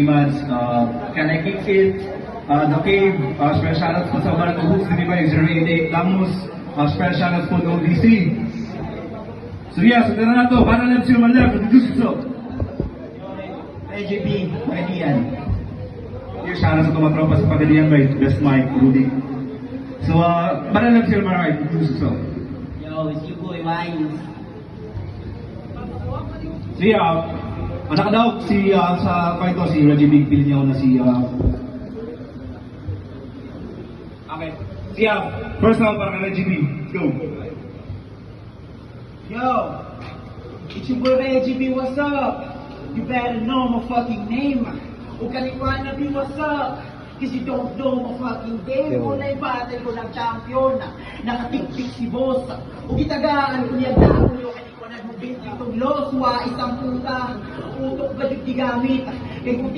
Mads, can I kick it? The Cave, special shoutout po sa mga nag-host ni Diba, 088 Lamus, special shoutout po ng DC. So yeah, so tara na to, para lang siya malap, introduce yourself. AJB, Pagadian. Yung shoutout sa tumatropa sa Pagadian by Best Mike, Rudy. So, para lang siya malap, introduce yourself. Yo, it's your boy, Wines. So yeah, anak daw sa kwento si Reggie Big Bill niya na si okay. So yeah, first round para kay Reggie B. Let's go. Yo, it's your boy Reggie B, what's up? You better know my fucking name. Huwag ka rin wannabe, what's up? Cause you don't know my fucking game. Muna yung battle ko ng champion. Nakatik-tik si boss. Huwag itagaan ko niya damo yung kaniko na nabit itong loss. Wa isang puta. Utok ba yung digamit? Kaya kung